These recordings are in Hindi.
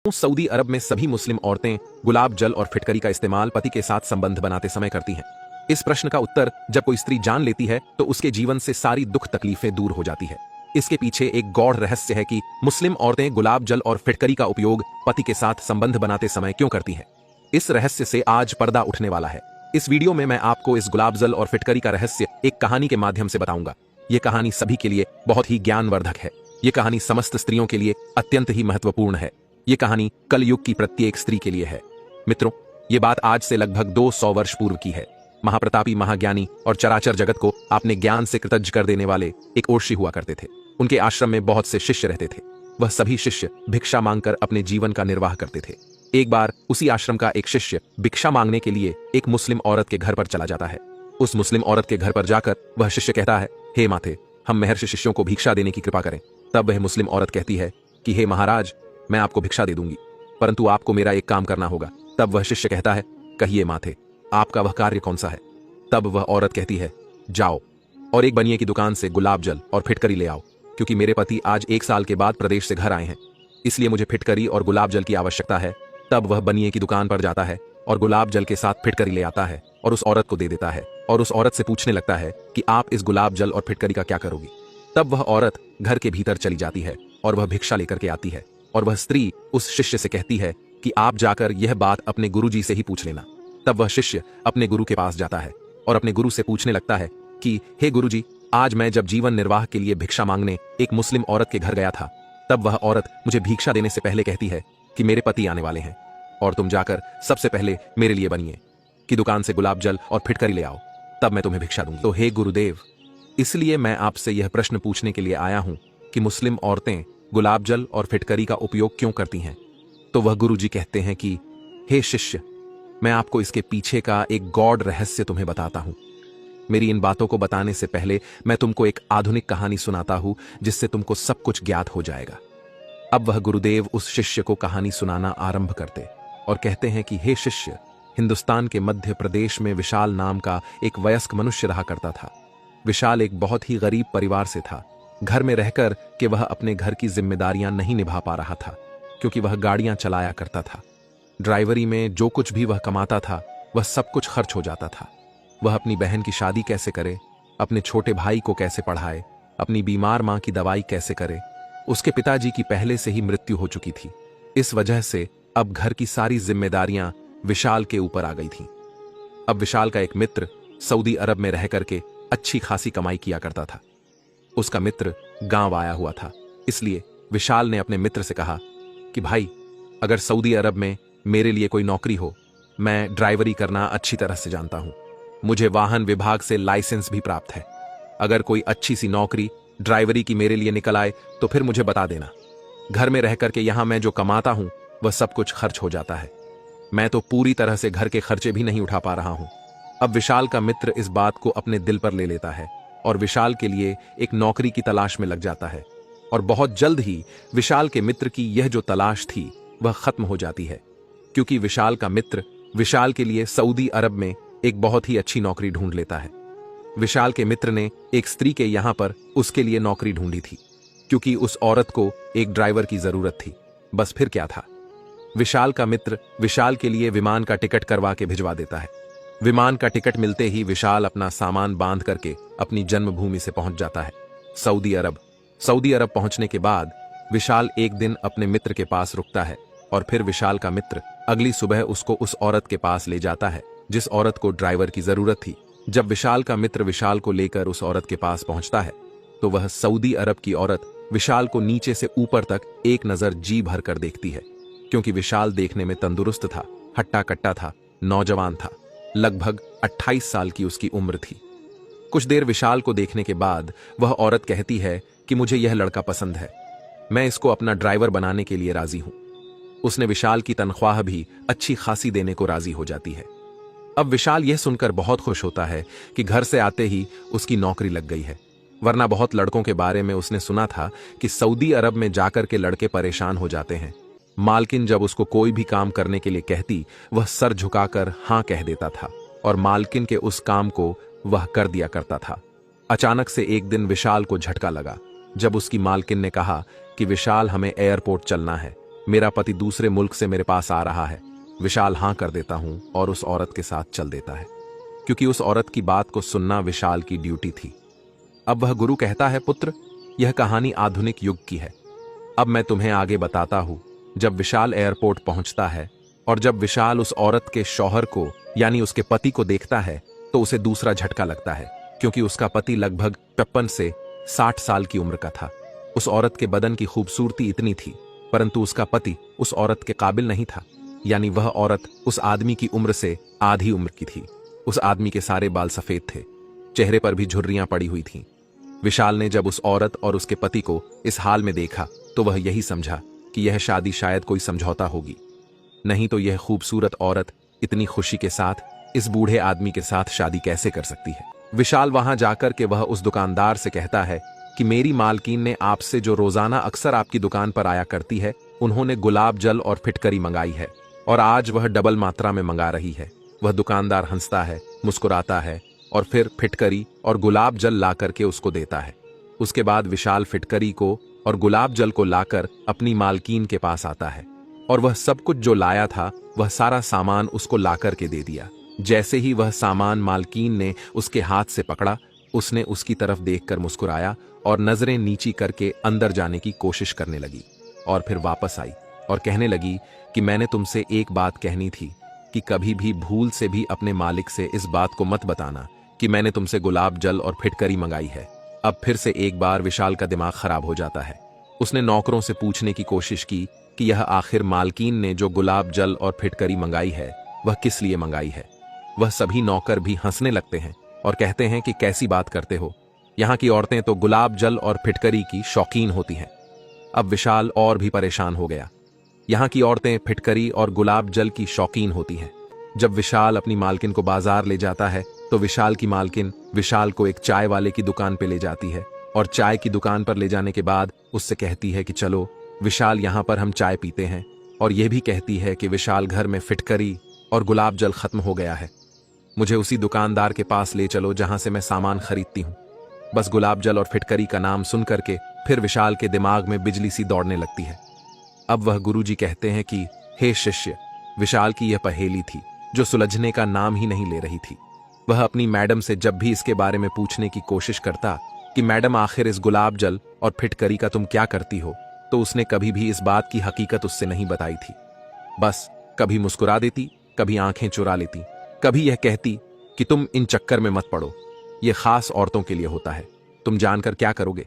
सऊदी अरब में सभी मुस्लिम औरतें गुलाब जल और फिटकरी का इस्तेमाल पति के साथ संबंध बनाते समय करती हैं। इस प्रश्न का उत्तर जब कोई स्त्री जान लेती है तो उसके जीवन से सारी दुख तकलीफें दूर हो जाती है। इसके पीछे एक गौड़ रहस्य है कि मुस्लिम औरतें गुलाब जल और फिटकरी का उपयोग पति के साथ संबंध बनाते समय क्यों करती हैं। इस रहस्य से आज पर्दा उठने वाला है। इस वीडियो में मैं आपको इस गुलाब जल और फिटकरी का रहस्य एक कहानी के माध्यम से बताऊंगा। यह कहानी सभी के लिए बहुत ही ज्ञानवर्धक है। यह कहानी समस्त स्त्रियों के लिए अत्यंत ही महत्वपूर्ण है। यह कहानी कलयुग की प्रत्येक स्त्री के लिए है। मित्रों, ये बात आज से लगभग 200 वर्ष पूर्व की है। महाप्रतापी, महाज्ञानी और चराचर जगत को अपने ज्ञान से कृतज्ञ कर देने वाले एक ओर्षि हुआ करते थे। उनके आश्रम में बहुत से शिष्य रहते थे। वह सभी शिष्य भिक्षा मांगकर अपने जीवन का निर्वाह करते थे। एक बार उसी आश्रम का एक शिष्य भिक्षा मांगने के लिए एक मुस्लिम औरत के घर पर चला जाता है। उस मुस्लिम औरत के घर पर जाकर वह शिष्य कहता है, हे माथे, हम महर्षि शिष्यों को भिक्षा देने की कृपा करें। तब वह मुस्लिम औरत कहती है कि हे महाराज, मैं आपको भिक्षा दे दूंगी, परंतु आपको मेरा एक काम करना होगा। तब वह शिष्य कहता है, कहिए माथे, आपका वह कार्य कौन सा है। तब वह औरत कहती है, जाओ और एक बनिए की दुकान से गुलाब जल और फिटकरी ले आओ, क्योंकि मेरे पति आज 1 साल के बाद प्रदेश से घर आए हैं, इसलिए मुझे फिटकरी और गुलाब जल की आवश्यकता है। तब वह बनिए की दुकान पर जाता है और गुलाब जल के साथ फिटकरी ले आता है और उस औरत को दे देता है और उस औरत से पूछने लगता है कि आप इस गुलाब जल और फिटकरी का क्या करोगी। तब वह औरत घर के भीतर चली जाती है और वह भिक्षा लेकर के आती है और वह स्त्री उस शिष्य से कहती है कि आप जाकर यह बात अपने गुरुजी से ही पूछ लेना। तब वह शिष्य अपने गुरु के पास जाता है और अपने गुरु से पूछने लगता है कि हे गुरुजी, आज मैं जब जीवन निर्वाह के लिए भिक्षा मांगने एक मुस्लिम औरत के घर गया था, तब वह औरत मुझे भिक्षा देने से पहले कहती है कि मेरे पति आने वाले हैं और तुम जाकर सबसे पहले मेरे लिए बनिए की दुकान से गुलाब जल और फिटकरी ले आओ, तब मैं तुम्हें भिक्षा दूंगी। तो हे गुरुदेव, इसलिए मैं आपसे यह प्रश्न पूछने के लिए आया हूं कि मुस्लिम औरतें गुलाब जल और फिटकरी का उपयोग क्यों करती हैं। तो वह गुरुजी कहते हैं कि हे शिष्य, मैं आपको इसके पीछे का एक गौड़ रहस्य तुम्हें बताता हूं। मेरी इन बातों को बताने से पहले मैं तुमको एक आधुनिक कहानी सुनाता हूं, जिससे तुमको सब कुछ ज्ञात हो जाएगा। अब वह गुरुदेव उस शिष्य को कहानी सुनाना आरंभ करते और कहते हैं कि हे शिष्य, हिंदुस्तान के मध्य प्रदेश में विशाल नाम का एक वयस्क मनुष्य रहा करता था। विशाल एक बहुत ही गरीब परिवार से था। घर में रहकर कि वह अपने घर की जिम्मेदारियां नहीं निभा पा रहा था, क्योंकि वह गाड़ियां चलाया करता था। ड्राइवरी में जो कुछ भी वह कमाता था वह सब कुछ खर्च हो जाता था। वह अपनी बहन की शादी कैसे करे, अपने छोटे भाई को कैसे पढ़ाए, अपनी बीमार मां की दवाई कैसे करे। उसके पिताजी की पहले से ही मृत्यु हो चुकी थी। इस वजह से अब घर की सारी जिम्मेदारियां विशाल के ऊपर आ गई थीं। अब विशाल का एक मित्र सऊदी अरब में रह करके अच्छी खासी कमाई किया करता था। उसका मित्र गांव आया हुआ था, इसलिए विशाल ने अपने मित्र से कहा कि भाई, अगर सऊदी अरब में मेरे लिए कोई नौकरी हो, मैं ड्राइवरी करना अच्छी तरह से जानता हूं। मुझे वाहन विभाग से लाइसेंस भी प्राप्त है। अगर कोई अच्छी सी नौकरी ड्राइवरी की मेरे लिए निकल आए तो फिर मुझे बता देना। घर में रह करके यहां मैं जो कमाता हूं वह सब कुछ खर्च हो जाता है। मैं तो पूरी तरह से घर के खर्चे भी नहीं उठा पा रहा हूं। अब विशाल का मित्र इस बात को अपने दिल पर ले लेता है और विशाल के लिए एक नौकरी की तलाश में लग जाता है। और बहुत जल्द ही विशाल के मित्र की यह जो तलाश थी वह खत्म हो जाती है, क्योंकि विशाल का मित्र विशाल के लिए सऊदी अरब में एक बहुत ही अच्छी नौकरी ढूंढ लेता है। विशाल के मित्र ने एक स्त्री के यहां पर उसके लिए नौकरी ढूंढी थी, क्योंकि उस औरत को एक ड्राइवर की जरूरत थी। बस फिर क्या था, विशाल का मित्र विशाल के लिए विमान का टिकट करवा के भिजवा देता है। विमान का टिकट मिलते ही विशाल अपना सामान बांध करके अपनी जन्मभूमि से पहुंच जाता है, सऊदी अरब। सऊदी अरब पहुंचने के बाद विशाल एक दिन अपने मित्र के पास रुकता है और फिर विशाल का मित्र अगली सुबह उसको उस औरत के पास ले जाता है जिस औरत को ड्राइवर की जरूरत थी। जब विशाल का मित्र विशाल को लेकर उस औरत के पास पहुंचता है तो वह सऊदी अरब की औरत विशाल को नीचे से ऊपर तक एक नजर जी भर कर देखती है, क्योंकि विशाल देखने में तंदुरुस्त था, हट्टा कट्टा था, नौजवान था। लगभग 28 साल की उसकी उम्र थी। कुछ देर विशाल को देखने के बाद वह औरत कहती है कि मुझे यह लड़का पसंद है, मैं इसको अपना ड्राइवर बनाने के लिए राजी हूं। उसने विशाल की तनख्वाह भी अच्छी खासी देने को राजी हो जाती है। अब विशाल यह सुनकर बहुत खुश होता है कि घर से आते ही उसकी नौकरी लग गई है, वरना बहुत लड़कों के बारे में उसने सुना था कि सऊदी अरब में जाकर के लड़के परेशान हो जाते हैं। मालकिन जब उसको कोई भी काम करने के लिए कहती वह सर झुकाकर हां कह देता था और मालकिन के उस काम को वह कर दिया करता था। अचानक से एक दिन विशाल को झटका लगा जब उसकी मालकिन ने कहा कि विशाल, हमें एयरपोर्ट चलना है, मेरा पति दूसरे मुल्क से मेरे पास आ रहा है। विशाल हाँ कर देता हूं और उस औरत के साथ चल देता है, क्योंकि उस औरत की बात को सुनना विशाल की ड्यूटी थी। अब वह गुरु कहता है, पुत्र, यह कहानी आधुनिक युग की है। अब मैं तुम्हें आगे बताता हूं। जब विशाल एयरपोर्ट पहुंचता है और जब विशाल उस औरत के शौहर को यानी उसके पति को देखता है तो उसे दूसरा झटका लगता है, क्योंकि उसका पति लगभग 55 से 60 साल की उम्र का था। उस औरत के बदन की खूबसूरती इतनी थी, परंतु उसका पति उस औरत के काबिल नहीं था। यानी वह औरत उस आदमी की उम्र से आधी उम्र की थी। उस आदमी के सारे बाल सफेद थे, चेहरे पर भी झुर्रियां पड़ी हुई थीं। विशाल ने जब उस औरत और उसके पति को इस हाल में देखा तो वह यही समझा कि यह शादी शायद कोई समझौता होगी, नहीं तो यह खूबसूरत औरत इतनी खुशी के साथ इस बूढ़े आदमी के साथ शादी कैसे कर सकती है। विशाल वहां जाकर के वह उस दुकानदार से कहता है कि मेरी मालकिन ने आपसे जो रोजाना अक्सर आपकी दुकान पर आया करती है, उन्होंने गुलाब जल और फिटकरी मंगाई है और आज वह डबल मात्रा में मंगा रही है। वह दुकानदार हंसता है, मुस्कुराता है और फिर फिटकरी और गुलाब जल ला करके उसको देता है। उसके बाद विशाल फिटकरी को और गुलाब जल को लाकर अपनी मालकीन के पास आता है और वह सब कुछ जो लाया था वह सारा सामान उसको ला करके दे दिया। जैसे ही वह सामान मालकीन ने उसके हाथ से पकड़ा, उसने उसकी तरफ देखकर मुस्कुराया और नजरें नीची करके अंदर जाने की कोशिश करने लगी और फिर वापस आई और कहने लगी कि मैंने तुमसे एक बात कहनी थी कि कभी भी भूल से भी अपने मालिक से इस बात को मत बताना कि मैंने तुमसे गुलाब जल और फिटकरी मंगाई है। अब फिर से एक बार विशाल का दिमाग खराब हो जाता है। उसने नौकरों से पूछने की कोशिश की कि यह आखिर मालकीन ने जो गुलाब जल और फिटकरी मंगाई है वह किस लिए मंगाई है। वह सभी नौकर भी हंसने लगते हैं और कहते हैं कि कैसी बात करते हो, यहाँ की औरतें तो गुलाब जल और फिटकरी की शौकीन होती हैं। अब विशाल और भी परेशान हो गया। यहाँ की औरतें फिटकरी और गुलाब जल की शौकीन होती हैं। जब विशाल अपनी मालकिन को बाजार ले जाता है तो विशाल की मालकिन विशाल को एक चाय वाले की दुकान पर ले जाती है और चाय की दुकान पर ले जाने के बाद उससे कहती है कि चलो विशाल, यहाँ पर हम चाय पीते हैं, और यह भी कहती है कि विशाल, घर में फिटकरी और गुलाब जल खत्म हो गया है, मुझे उसी दुकानदार के पास ले चलो जहां से मैं सामान खरीदती हूं। बस गुलाब जल और फिटकरी का नाम सुन करके फिर विशाल के दिमाग में बिजली सी दौड़ने लगती है। अब वह गुरुजी कहते हैं कि हे शिष्य, विशाल की यह पहेली थी जो सुलझने का नाम ही नहीं ले रही थी। वह अपनी मैडम से जब भी इसके बारे में पूछने की कोशिश करता कि मैडम आखिर इस गुलाब जल और फिटकरी का तुम क्या करती हो, तो उसने कभी भी इस बात की हकीकत उससे नहीं बताई थी। बस कभी मुस्कुरा देती, कभी आंखें चुरा लेती, कभी यह कहती कि तुम इन चक्कर में मत पड़ो, यह खास औरतों के लिए होता है, तुम जानकर क्या करोगे।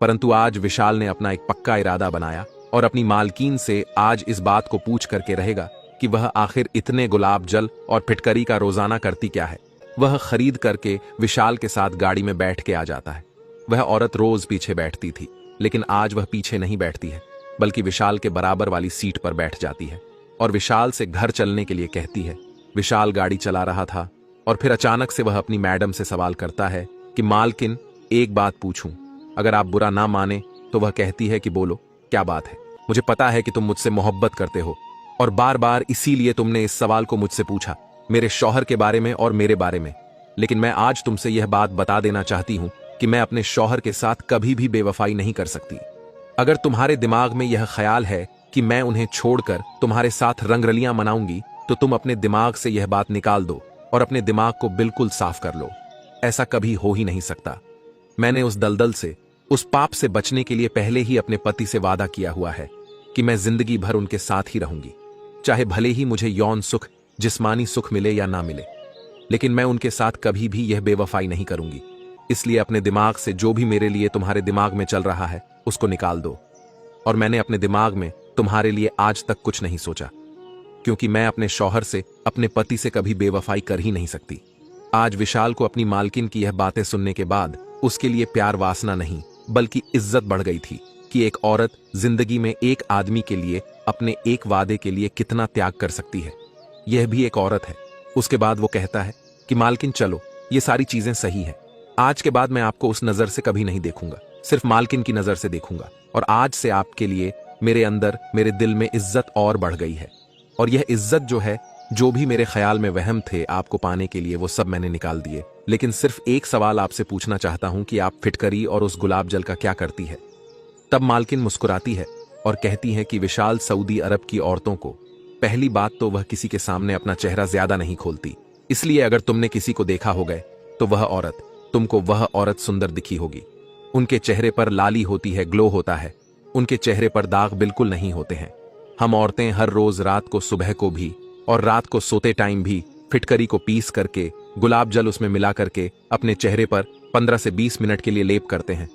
परंतु आज विशाल ने अपना एक पक्का इरादा बनाया और अपनी मालकीन से आज इस बात को पूछ करके रहेगा कि वह आखिर इतने गुलाब जल और फिटकरी का रोजाना करती क्या है। वह खरीद करके विशाल के साथ गाड़ी में बैठ के आ जाता है। वह औरत रोज पीछे बैठती थी, लेकिन आज वह पीछे नहीं बैठती है, बल्कि विशाल के बराबर वाली सीट पर बैठ जाती है और विशाल से घर चलने के लिए कहती है। विशाल गाड़ी चला रहा था और फिर अचानक से वह अपनी मैडम से सवाल करता है कि मालकिन, एक बात पूछूं, अगर आप बुरा ना माने तो वह कहती है कि बोलो, क्या बात है। मुझे पता है कि तुम मुझसे मोहब्बत करते हो और बार बार इसीलिए तुमने इस सवाल को मुझसे पूछा, मेरे शौहर के बारे में और मेरे बारे में। लेकिन मैं आज तुमसे यह बात बता देना चाहती हूं कि मैं अपने शौहर के साथ कभी भी बेवफाई नहीं कर सकती। अगर तुम्हारे दिमाग में यह ख्याल है कि मैं उन्हें छोड़कर तुम्हारे साथ रंगरलियां मनाऊंगी, तो तुम अपने दिमाग से यह बात निकाल दो और अपने दिमाग को बिल्कुल साफ कर लो। ऐसा कभी हो ही नहीं सकता। मैंने उस दलदल से, उस पाप से बचने के लिए पहले ही अपने पति से वादा किया हुआ है कि मैं जिंदगी भर उनके साथ ही रहूंगी, चाहे भले ही मुझे यौन सुख, जिस्मानी सुख मिले या ना मिले, लेकिन मैं उनके साथ कभी भी यह बेवफाई नहीं करूंगी। इसलिए अपने दिमाग से जो भी मेरे लिए तुम्हारे दिमाग में चल रहा है उसको निकाल दो। और मैंने अपने दिमाग में तुम्हारे लिए आज तक कुछ नहीं सोचा, क्योंकि मैं अपने शौहर से, अपने पति से कभी बेवफाई कर ही नहीं सकती। आज विशाल को अपनी मालकिन की यह बातें सुनने के बाद उसके लिए प्यार वासना नहीं बल्कि इज्जत बढ़ गई थी कि एक औरत जिंदगी में एक आदमी के लिए, अपने एक वादे के लिए कितना त्याग कर सकती है। यह भी एक औरत है। उसके बाद वो कहता है कि मालकिन चलो, ये सारी चीजें सही है, आज के बाद मैं आपको उस नजर से कभी नहीं देखूंगा, सिर्फ मालकिन की नजर से देखूंगा। और आज से आपके लिए मेरे अंदर, मेरे दिल में इज्जत और बढ़ गई है। और यह इज्जत जो है, जो भी मेरे ख्याल में वहम थे आपको पाने के लिए, वो सब मैंने निकाल दिए। लेकिन सिर्फ एक सवाल आपसे पूछना चाहता हूं कि आप फिटकरी और उस गुलाब जल का क्या करती है। तब मालकिन मुस्कुराती है और कहती हैं कि विशाल सऊदी अरब की औरतों को पहली बात तो वह किसी के सामने अपना चेहरा ज्यादा नहीं खोलती, इसलिए अगर तुमने किसी को देखा हो गए तो वह औरत सुंदर दिखी होगी। उनके चेहरे पर लाली होती है, ग्लो होता है, उनके चेहरे पर दाग बिल्कुल नहीं होते हैं। हम औरतें हर रोज रात को, सुबह को भी और रात को सोते टाइम भी फिटकरी को पीस करके गुलाब जल उसमें मिला करके अपने चेहरे पर 15 से 20 मिनट के लिए लेप करते हैं।